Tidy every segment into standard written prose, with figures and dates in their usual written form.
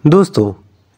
दोस्तों,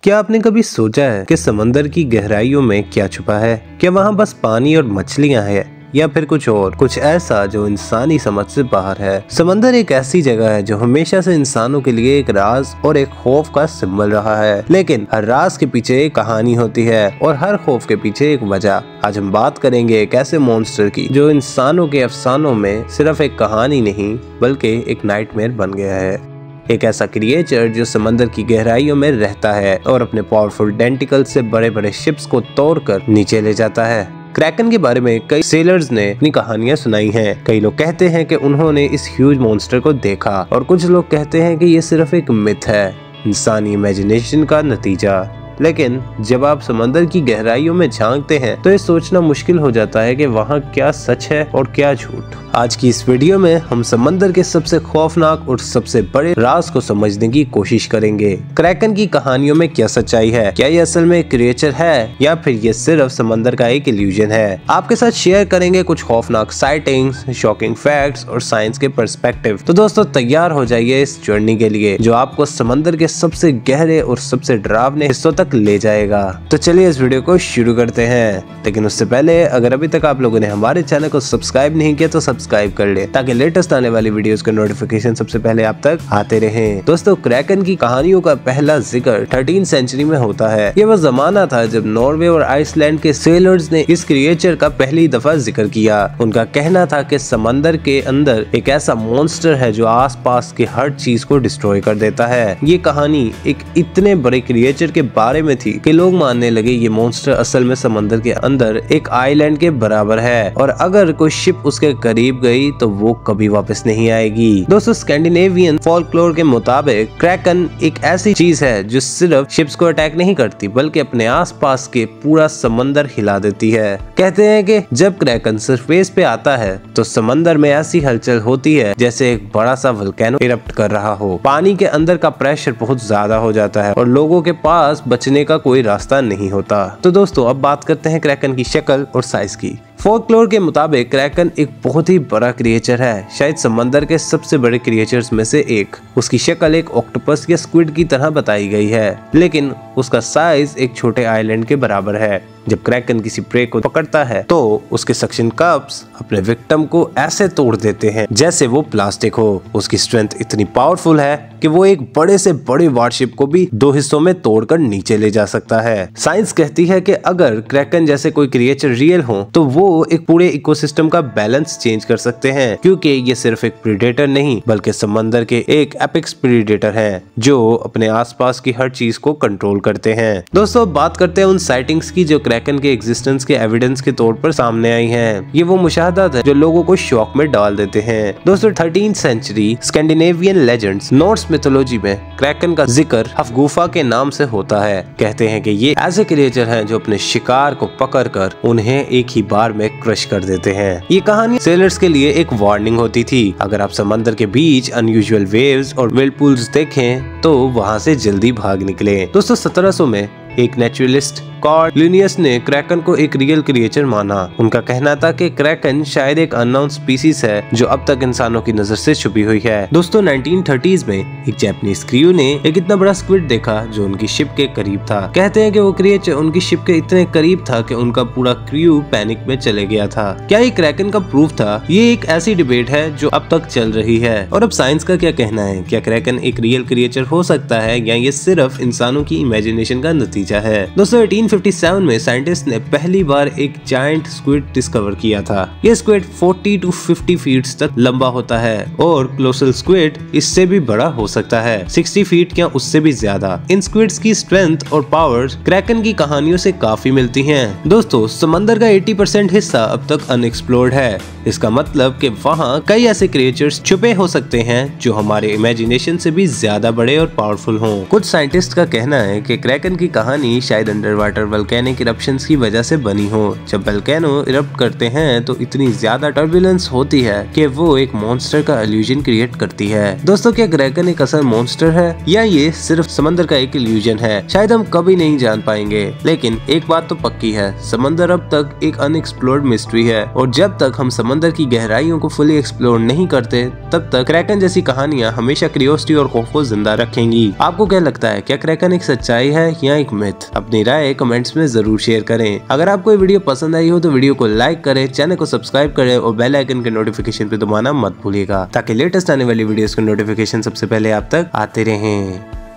क्या आपने कभी सोचा है कि समंदर की गहराइयों में क्या छुपा है? क्या वहाँ बस पानी और मछलियाँ हैं या फिर कुछ ऐसा जो इंसानी समझ से बाहर है? समंदर एक ऐसी जगह है जो हमेशा से इंसानों के लिए एक राज और एक खौफ का सिंबल रहा है। लेकिन हर राज के पीछे एक कहानी होती है और हर खौफ के पीछे एक वजह। आज हम बात करेंगे एक ऐसे मॉन्स्टर की जो इंसानों के अफसानों में सिर्फ एक कहानी नहीं बल्कि एक नाइटमेयर बन गया है। एक ऐसा क्रिएचर जो समंदर की गहराइयों में रहता है और अपने पावरफुल डेंटिकल से बड़े बड़े शिप्स को तोड़कर नीचे ले जाता है। क्रैकन के बारे में कई सेलर्स ने अपनी कहानियां सुनाई हैं। कई लोग कहते हैं कि उन्होंने इस ह्यूज मॉन्स्टर को देखा और कुछ लोग कहते हैं कि ये सिर्फ एक मिथ है, इंसानी इमेजिनेशन का नतीजा। लेकिन जब आप समंदर की गहराइयों में झांकते हैं तो ये सोचना मुश्किल हो जाता है कि वहाँ क्या सच है और क्या झूठ। आज की इस वीडियो में हम समंदर के सबसे खौफनाक और सबसे बड़े राज को समझने की कोशिश करेंगे। क्रैकन की कहानियों में क्या सच्चाई है? क्या ये असल में क्रिएचर है या फिर ये सिर्फ समंदर का एक इल्यूजन है? आपके साथ शेयर करेंगे कुछ खौफनाक साइटिंग्स, शॉकिंग फैक्ट्स और साइंस के पर्सपेक्टिव। तो दोस्तों, तैयार हो जाइए इस जर्नी के लिए जो आपको समंदर के सबसे गहरे और सबसे डरावने हिस्सों तक ले जाएगा। तो चलिए इस वीडियो को शुरू करते हैं। लेकिन उससे पहले अगर अभी तक आप लोगों ने हमारे चैनल को सब्सक्राइब नहीं किया तो सब्सक्राइब कर ले ताकि लेटेस्ट आने वाली वीडियोस का नोटिफिकेशन सबसे पहले आप तक आते रहें। दोस्तों, क्रैकन की कहानियों का पहला जिक्र 13वीं सेंचुरी में होता है। ये वो जमाना था जब नॉर्वे और आइसलैंड के सेलर्स ने इस क्रिएचर का पहली दफा जिक्र किया। उनका कहना था कि समंदर के अंदर एक ऐसा मॉन्स्टर है जो आसपास के हर चीज को डिस्ट्रॉय कर देता है। ये कहानी एक इतने बड़े क्रिएचर के बारे में थी कि लोग मानने लगे ये मॉन्स्टर असल में समंदर के अंदर एक आइलैंड के बराबर है और अगर कोई शिप उसके करीब गई तो वो कभी वापस नहीं आएगी। दोस्तों, स्कैंडिनेवियन फोल्कलोर के मुताबिक क्रैकन एक ऐसी चीज है जो सिर्फ शिप्स को अटैक नहीं करती बल्कि अपने आसपास के पूरा समंदर हिला देती है। कहते हैं कि जब क्रैकन सरफेस पे आता है तो समंदर में ऐसी हलचल होती है जैसे एक बड़ा सा वोल्केनो इरप्ट कर रहा हो। पानी के अंदर का प्रेशर बहुत ज्यादा हो जाता है और लोगों के पास बचने का कोई रास्ता नहीं होता। तो दोस्तों, अब बात करते हैं क्रैकन की शक्ल और साइज की। फोल्कलोर के मुताबिक क्रैकन एक बहुत ही बड़ा क्रिएचर है, शायद समंदर के सबसे बड़े क्रिएचर्स में से एक। उसकी शक्ल एक ऑक्टोपस या स्क्विड की तरह बताई गई है, लेकिन उसका साइज एक छोटे आइलैंड के बराबर है। जब क्रैकन किसी प्रे को पकड़ता है तो उसके सक्शन कप्स अपने विक्टिम को ऐसे तोड़ देते हैं जैसे वो प्लास्टिक हो। उसकी स्ट्रेंथ इतनी पावरफुल है कि वो एक बड़े से बड़े वारशिप को भी दो हिस्सों में तोड़कर नीचे ले जा सकता है। साइंस कहती है कि अगर क्रैकन जैसे कोई क्रिएचर रियल हो तो वो एक पूरे इकोसिस्टम का बैलेंस चेंज कर सकते हैं, क्योंकि ये सिर्फ एक प्रीडेटर नहीं बल्कि समंदर के एक एपिक्स प्रीडेटर हैं जो अपने आसपास की हर चीज को कंट्रोल करते हैं। दोस्तों, बात करते हैं उन साइटिंग्स की जो क्रैकन के एग्जिस्टेंस के एविडेंस के तौर पर सामने आई हैं। ये वो मुशाहदात है जो लोगों को शॉक में डाल देते हैं। दोस्तों, 13वीं century Scandinavian legends Norse mythology में क्रैकन का जिक्र हफगूफा के नाम से होता है। कहते हैं कि ये ऐसे क्रिएचर हैं जो अपने शिकार को पकड़कर उन्हें एक ही बार में क्रश कर देते हैं। ये कहानी सेलर्स के लिए एक वार्निंग होती थी। अगर आप समंदर के बीच अनयूजुअल वेव्स और व्हिर्लपूल्स देखें तो वहाँ से जल्दी भाग निकले। दोस्तों, 1700 में एक नेचुरलिस्ट कार्ल लिनियस ने क्रैकन को एक रियल क्रिएचर माना। उनका कहना था कि क्रैकन शायद एक अननोन स्पीसीज है जो अब तक इंसानों की नजर से छुपी हुई है। दोस्तों, 1930s में एक जापानीज क्रू ने एक इतना बड़ा स्क्विड देखा जो उनकी शिप के करीब था। कहते हैं कि वो क्रिएचर उनकी शिप के इतने करीब था कि उनका पूरा क्रू पैनिक में चले गया था। क्या ये क्रैकन का प्रूफ था? ये एक ऐसी डिबेट है जो अब तक चल रही है। और अब साइंस का क्या कहना है? क्या क्रैकन एक रियल क्रिएचर हो सकता है या ये सिर्फ इंसानों की इमेजिनेशन का नतीजा है? दोस्तों, 1857 में साइंटिस्ट ने पहली बार एक जायंट स्क्विड डिस्कवर किया था। ये स्क्विड 40 to 50 फीट तक लंबा होता है और कोलोसल स्क्विड इससे भी बड़ा हो सकता है, 60 फीट या उससे भी ज्यादा। इन स्क्विड्स की स्ट्रेंथ और पावर्स क्रैकन की कहानियों से काफी मिलती हैं। दोस्तों, समंदर का 80% हिस्सा अब तक अनएक्सप्लोर्ड है। इसका मतलब कि वहाँ कई ऐसे क्रिएचर्स छुपे हो सकते हैं जो हमारे इमेजिनेशन से भी ज्यादा बड़े और पावरफुल हों। कुछ साइंटिस्ट का कहना है कि क्रैकन की कहानी शायद under water water volcanic eruptions की वजह से बनी हो। जब वोल्केनो इरप्ट करते हैं तो इतनी ज्यादा टर्बुलेंस होती है कि वो एक मॉन्स्टर का इल्यूजन क्रिएट करती है। दोस्तों, क्या क्रैकन एक असल मॉन्स्टर है या ये सिर्फ समंदर का एक इल्यूजन है, शायद हम कभी नहीं जान पाएंगे। लेकिन एक बात तो पक्की है, समंदर अब तक एक अनएक्सप्लोर्ड मिस्ट्री है और जब तक हम समंदर की गहराइयों को फुली एक्सप्लोर नहीं करते तब तक क्रैकन जैसी कहानियां हमेशा क्यूरियोसिटी और खौफ को जिंदा रखेंगी। आपको क्या लगता है, क्या क्रैकन एक सच्चाई है या एक मिथ? अपनी राय कमेंट्स में जरूर शेयर करें। अगर आपको ये वीडियो पसंद आई हो तो वीडियो को लाइक करें, चैनल को सब्सक्राइब करें और बेल आइकन के नोटिफिकेशन पे दबाना मत भूलिएगा ताकि लेटेस्ट आने वाली वीडियोस के नोटिफिकेशन सबसे पहले आप तक आते रहें।